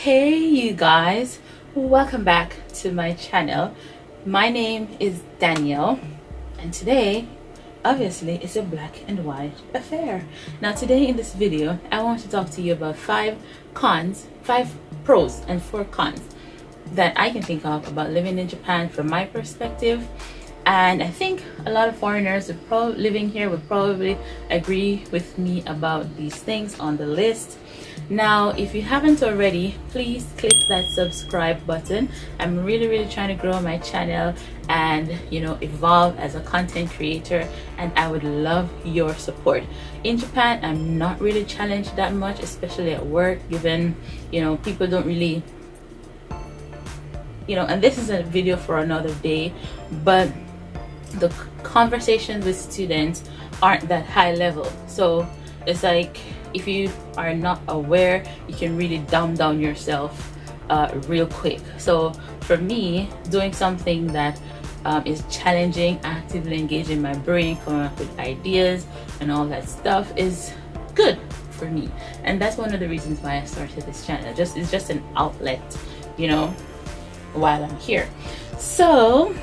Hey you guys, welcome back to my channel. My name is Danielle and today obviously it's a black and white affair. Now today in this video I want to talk to you about 5 pros and 4 cons that I can think of about living in Japan from my perspective. And I think a lot of foreigners living here would probably agree with me about these things on the list. Now, if you haven't already, please click that subscribe button. I'm really trying to grow my channel and evolve as a content creator, and I would love your support. In Japan, I'm not really challenged that much, especially at work, given people don't really and this is a video for another day, but the conversations with students aren't that high level. So it's like if you are not aware, you can really dumb down yourself real quick. So for me, doing something that is challenging, actively engaging my brain, coming up with ideas and all that stuff is good for me. And that's one of the reasons why I started this channel. It's just an outlet, while I'm here. So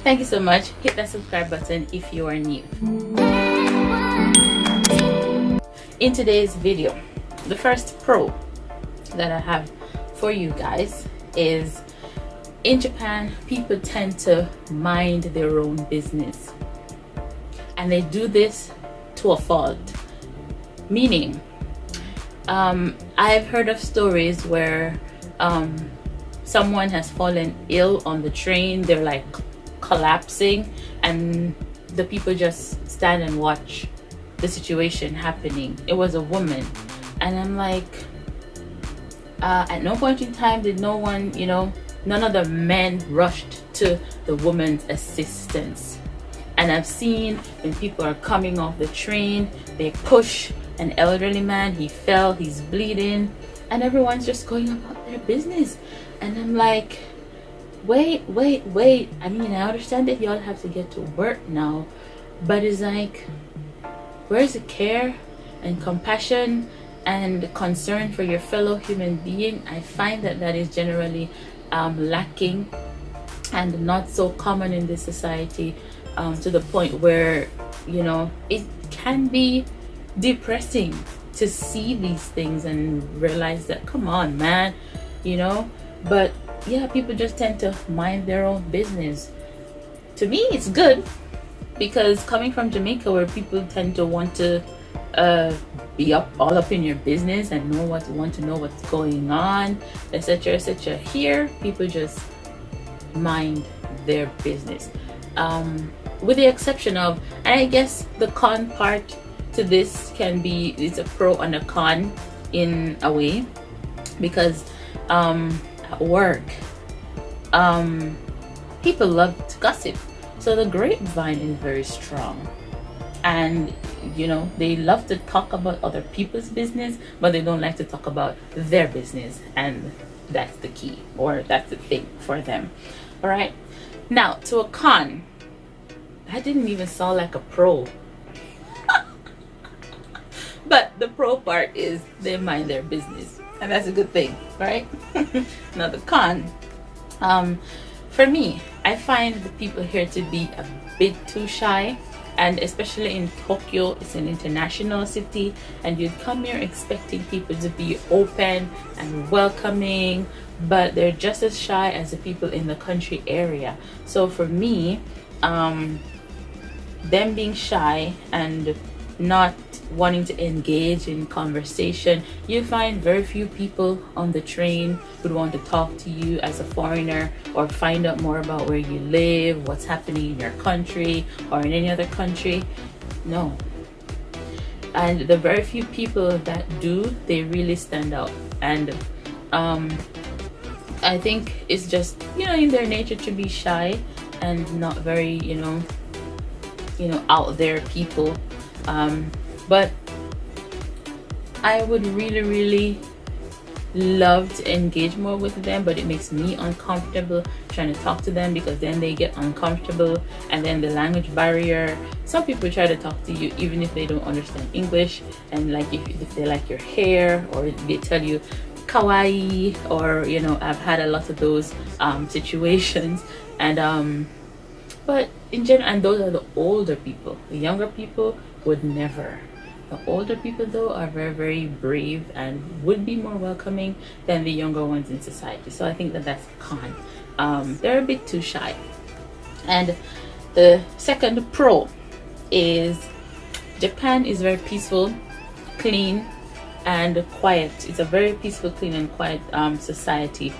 thank you so much. Hit that subscribe button if you are new. In today's video, the first pro that I have for you guys is in Japan, people tend to mind their own business, and they do this to a fault. Meaning, I've heard of stories where someone has fallen ill on the train, they're like collapsing, and the people just stand and watch the situation happening. It was a woman, and I'm like, at no point in time did none of the men rushed to the woman's assistance. And I've seen when people are coming off the train, they push an elderly man, he fell, he's bleeding, and everyone's just going about their business. And I'm like, wait. I mean, I understand that y'all have to get to work now, but it's like, where's the care and compassion and concern for your fellow human being? I find that is generally lacking and not so common in this society, to the point where it can be depressing to see these things and realize that, come on man, but yeah, people just tend to mind their own business. To me, it's good, because coming from Jamaica, where people tend to want to be all up in your business and want to know what's going on, etc. Here, people just mind their business, with the exception of, and I guess the con part to this can be, it's a pro and a con in a way, because at work, people love to gossip. So the grapevine is very strong, and they love to talk about other people's business, but they don't like to talk about their business, and that's the key, or that's the thing for them. All right, now to a con. I didn't even sound like a pro. But the pro part is they mind their business, and that's a good thing, right? Now the con, for me, I find the people here to be a bit too shy, and especially in Tokyo, it's an international city, and you'd come here expecting people to be open and welcoming, but they're just as shy as the people in the country area. So for me, them being shy and not wanting to engage in conversation, you find very few people on the train would want to talk to you as a foreigner or find out more about where you live, what's happening in your country or in any other country. No. And the very few people that do, they really stand out. And I think it's just in their nature to be shy and not very out there people. But I would really love to engage more with them, but it makes me uncomfortable trying to talk to them, because then they get uncomfortable, and then the language barrier. Some people try to talk to you even if they don't understand English, and like if they like your hair, or they tell you kawaii, or you know, I've had a lot of those situations. And but in general, and those are the older people. The younger people would never. The older people though are very, very brave and would be more welcoming than the younger ones in society. So I think that that's a con. They're a bit too shy. And the second pro is Japan is very peaceful, clean, and quiet. It's a very peaceful, clean, and quiet society,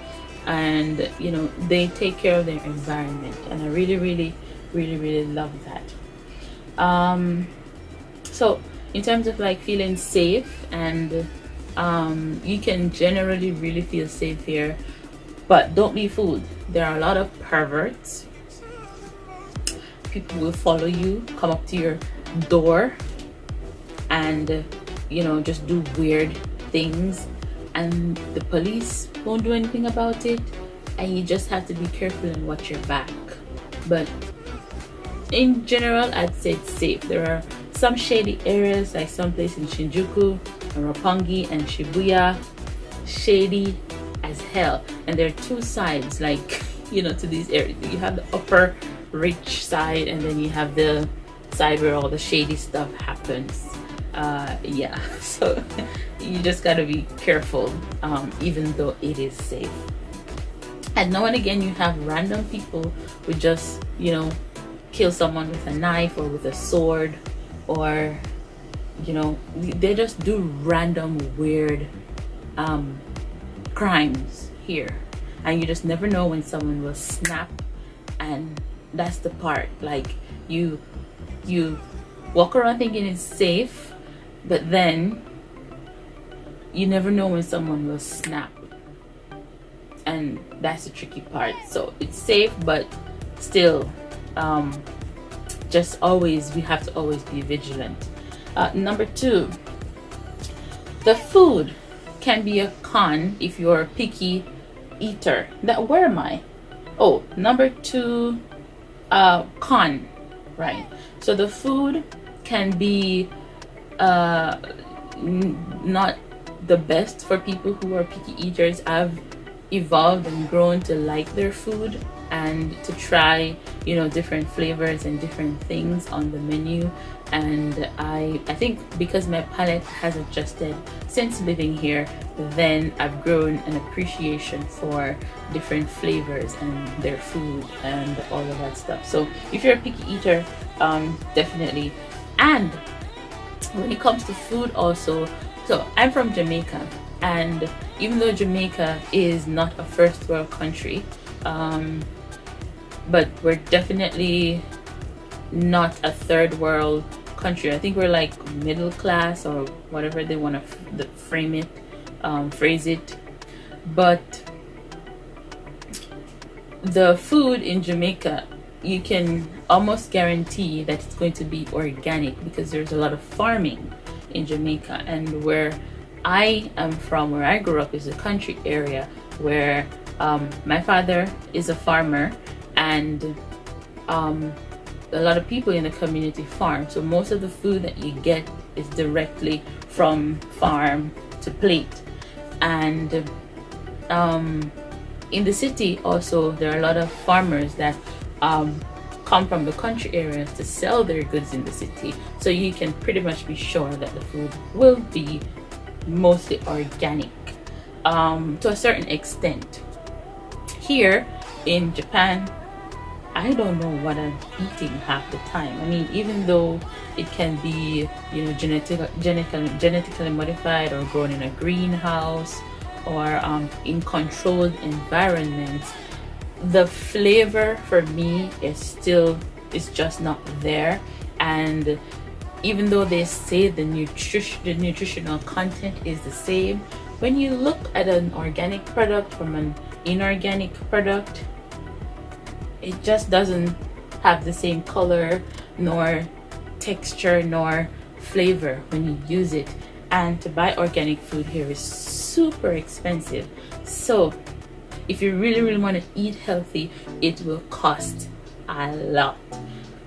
and you know, they take care of their environment, and I really, really, really, really love that. So in terms of like feeling safe, and you can generally really feel safe here, but don't be fooled. There are a lot of perverts. People will follow you, come up to your door, and you know, just do weird things, and the police won't do anything about it, and you just have to be careful and watch your back. But in general, I'd say it's safe. There are some shady areas, like some place in Shinjuku and Roppongi and Shibuya, shady as hell. And there are two sides, like, you know, to these areas. You have the upper rich side, and then you have the side where all the shady stuff happens. Yeah, so you just gotta be careful, even though it is safe. And now and again, you have random people who just, you know, kill someone with a knife or with a sword, or you know, they just do random weird crimes here, and you just never know when someone will snap. And that's the part, like, you walk around thinking it's safe, but then you never know when someone will snap, and that's the tricky part. So it's safe, but still, just always, we have to always be vigilant. Number two, the food can be a con if you're a picky eater. Where am I? Oh, number two, con, right? So the food can be not the best for people who are picky eaters. I've evolved and grown to like their food and to try, you know, different flavors and different things on the menu. And I think because my palate has adjusted since living here, then I've grown an appreciation for different flavors and their food and all of that stuff. So if you're a picky eater, definitely. And when it comes to food also, so I'm from Jamaica, and even though Jamaica is not a first world country, but we're definitely not a third world country. I think we're like middle class, or whatever they want to phrase it. But the food in Jamaica, you can almost guarantee that it's going to be organic, because there's a lot of farming in Jamaica. And where I am from, where I grew up, is a country area where my father is a farmer, and a lot of people in the community farm. So most of the food that you get is directly from farm to plate. And in the city also, there are a lot of farmers that come from the country areas to sell their goods in the city. So you can pretty much be sure that the food will be mostly organic, to a certain extent. Here in Japan, I don't know what I'm eating half the time. I mean, even though it can be, you know, genetically modified, or grown in a greenhouse, or in controlled environments, the flavor for me is just not there. And even though they say the nutritional content is the same, when you look at an organic product from an inorganic product, it just doesn't have the same color, nor texture, nor flavor when you use it. And to buy organic food here is super expensive. So if you really, really want to eat healthy, it will cost a lot.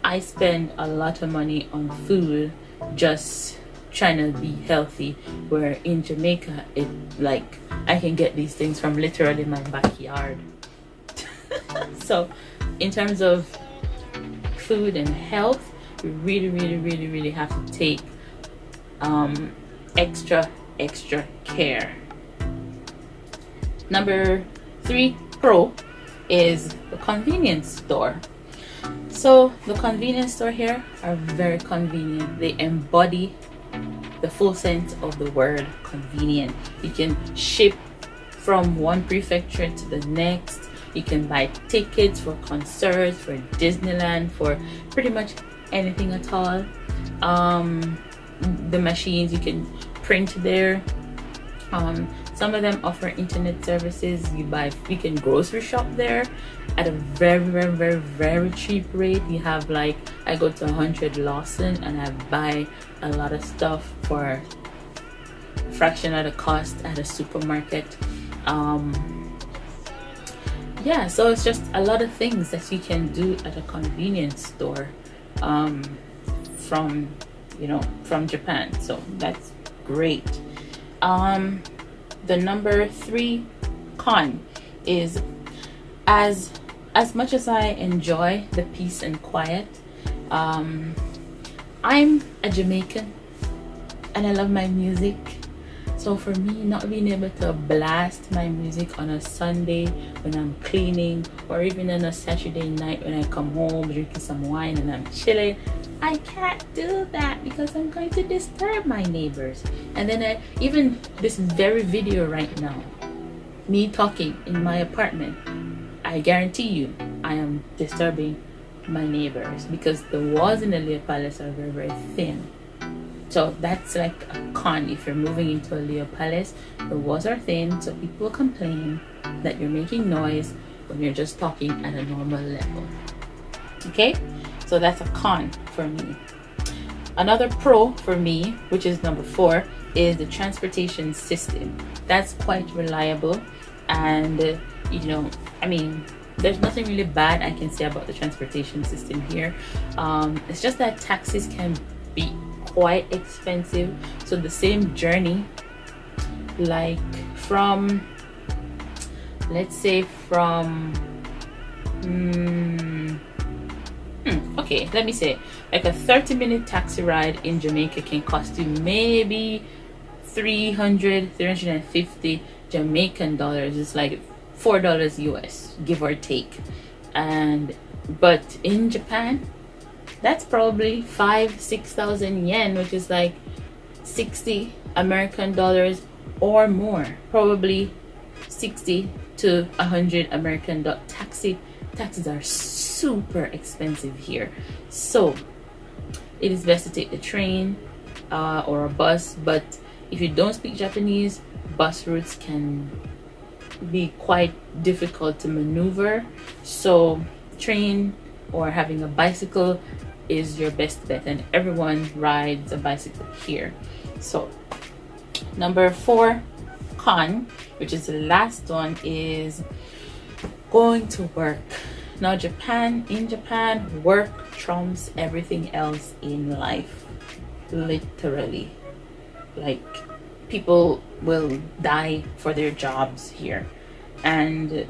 I spend a lot of money on food just trying to be healthy, where in Jamaica it like I can get these things from literally my backyard. So in terms of food and health, we really have to take extra care. Number 3 pro is the convenience store. So the convenience store here are very convenient. They embody the full sense of the word convenient. You can ship from one prefecture to the next. You can buy tickets for concerts, for Disneyland, for pretty much anything at all. The machines, you can print there. Some of them offer internet services. You can grocery shop there at a very cheap rate. You have like, I go to 100 Lawson and I buy a lot of stuff for a fraction of the cost at a supermarket. Yeah, so it's just a lot of things that you can do at a convenience store from Japan. So that's great. The number 3 con is, as much as I enjoy the peace and quiet, I'm a Jamaican and I love my music. So for me, not being able to blast my music on a Sunday when I'm cleaning, or even on a Saturday night when I come home drinking some wine and I'm chilling, I can't do that because I'm going to disturb my neighbors. And then even this very video right now, me talking in my apartment, I guarantee you I am disturbing my neighbors because the walls in the Leo Palace are very thin. So that's like a con. If you're moving into a Leo Palace, the walls are thin, so people will complain that you're making noise when you're just talking at a normal level. Okay, so that's a con for me. Another pro for me, which is number 4, is the transportation system. That's quite reliable, and there's nothing really bad I can say about the transportation system here. It's just that taxis can be quite expensive. So the same journey, like from, let's say from okay, let me say like a 30-minute taxi ride in Jamaica can cost you maybe 350 Jamaican dollars. It's like $4 US, give or take. But in Japan, that's probably 5,000-6,000 yen, which is like 60 American dollars or more. Probably 60 to 100 American dollars. Taxis are super expensive here, so it is best to take the train or a bus. But if you don't speak Japanese, bus routes can be quite difficult to maneuver. So train or having a bicycle is your best bet, and everyone rides a bicycle here. So number 4 con, which is the last one, is going to work. Now in Japan, work trumps everything else in life, literally. Like, people will die for their jobs here, and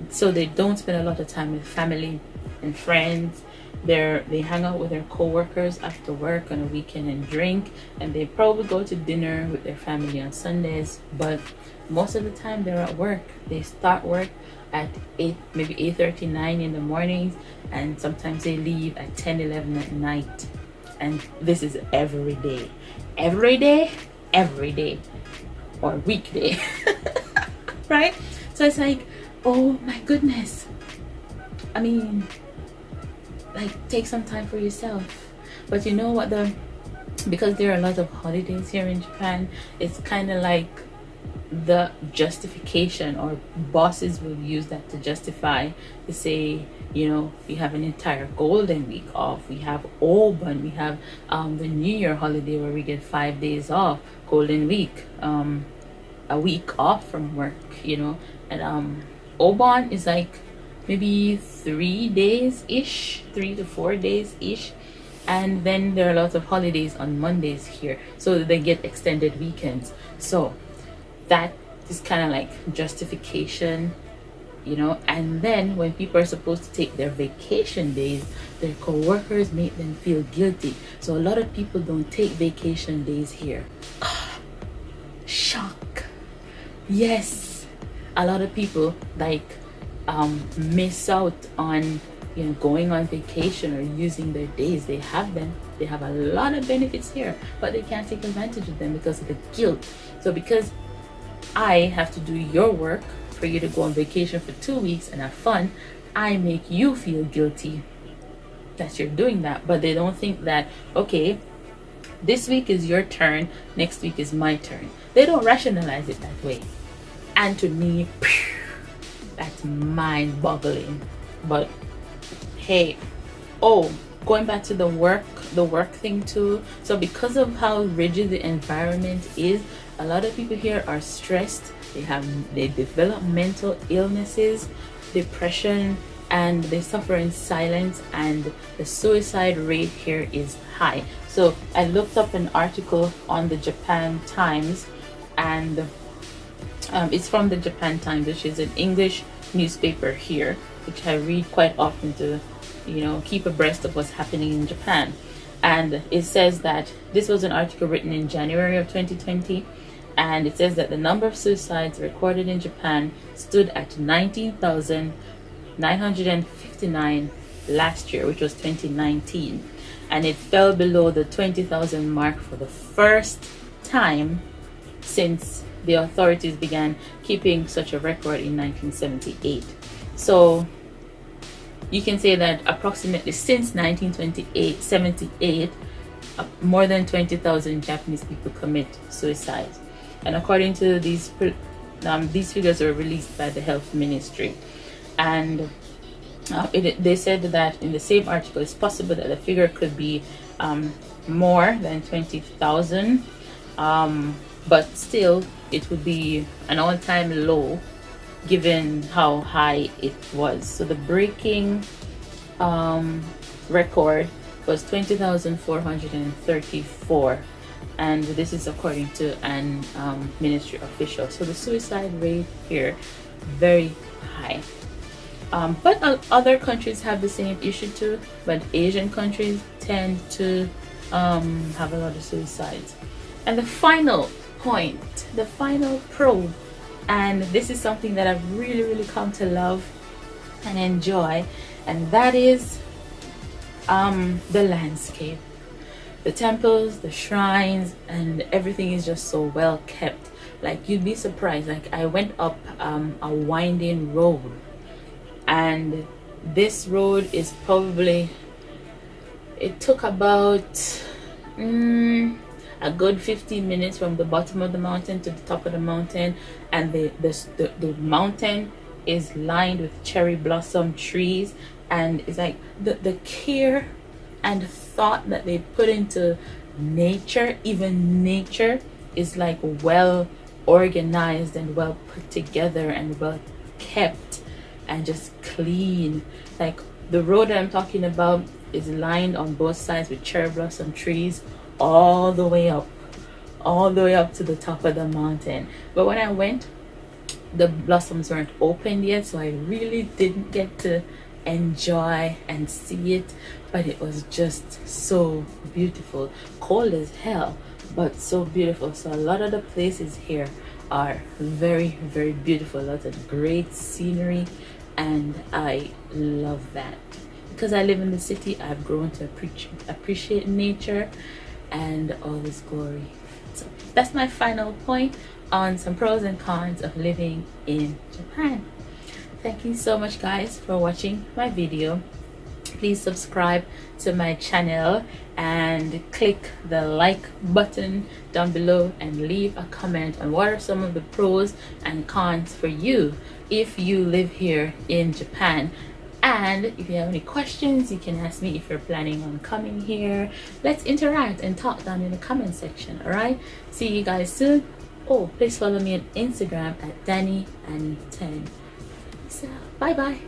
so they don't spend a lot of time with family and friends. They hang out with their co-workers after work on a weekend and drink, and they probably go to dinner with their family on Sundays. But most of the time they're at work. They start work at 8, maybe 8:39 in the mornings, and sometimes they leave at 10-11 at night. And this is every day or weekday. Right? So it's like, oh my goodness, I mean, like, take some time for yourself. But you know what, because there are a lot of holidays here in Japan, it's kind of like the justification, or bosses will use that to justify, to say, you have an entire golden week off. We have Obon, we have the New Year holiday where we get 5 days off, golden week, a week off from work, and Obon is like maybe 3 days ish, 3 to 4 days ish. and then there are a lot of holidays on Mondays here, so they get extended weekends. So that is kind of like justification, you know. And then when people are supposed to take their vacation days, their co-workers make them feel guilty, so a lot of people don't take vacation days here. Shock. Yes, a lot of people like miss out on, you know, going on vacation or using their days. They have them, they have a lot of benefits here, but they can't take advantage of them because of the guilt. So because I have to do your work for you to go on vacation for 2 weeks and have fun, I make you feel guilty that you're doing that. But they don't think that, okay, this week is your turn, next week is my turn. They don't rationalize it that way. And to me, that's mind-boggling. But hey, oh, going back to the work thing too. So because of how rigid the environment is, a lot of people here are stressed. They develop mental illnesses, depression, and they suffer in silence, and the suicide rate here is high. So I looked up an article on the Japan Times, and it's from the Japan Times, which is an English newspaper here, which I read quite often to, you know, keep abreast of what's happening in Japan. And it says that this was an article written in January of 2020, and it says that the number of suicides recorded in Japan stood at 19,959 last year, which was 2019, and it fell below the 20,000 mark for the first time since the authorities began keeping such a record in 1978. So you can say that approximately since 1978, more than 20,000 Japanese people commit suicide. And according to these figures were released by the health ministry. And they said that in the same article, it's possible that the figure could be more than 20,000, but still it would be an all-time low given how high it was. So the breaking record was 20,434, and this is according to an ministry official. So the suicide rate here very high. But other countries have the same issue too, but Asian countries tend to have a lot of suicides. And the final point, the final pro, and this is something that I've really come to love and enjoy, and that is the landscape. The temples, the shrines, and everything is just so well kept. Like, you'd be surprised. Like, I went up a winding road, and this road is probably, it took about a good 15 minutes from the bottom of the mountain to the top of the mountain, and the mountain is lined with cherry blossom trees, and it's like the care and thought that they put into nature. Even nature is like well organized and well put together and well kept and just clean. Like, the road that I'm talking about is lined on both sides with cherry blossom trees all the way up to the top of the mountain. But when I went, the blossoms weren't opened yet, so I really didn't get to enjoy and see it, but it was just so beautiful. Cold as hell, but so beautiful. So a lot of the places here are very beautiful, a lot of great scenery, and I love that. Because I live in the city, I've grown to appreciate nature and all its glory. So that's my final point on some pros and cons of living in Japan. Thank you so much, guys, for watching my video. Please subscribe to my channel and click the like button down below and leave a comment on what are some of the pros and cons for you if you live here in Japan. And if you have any questions, you can ask me if you're planning on coming here. Let's interact and talk down in the comment section. All right, see you guys soon. Oh, please follow me on Instagram at DannyAnnie10. So bye bye.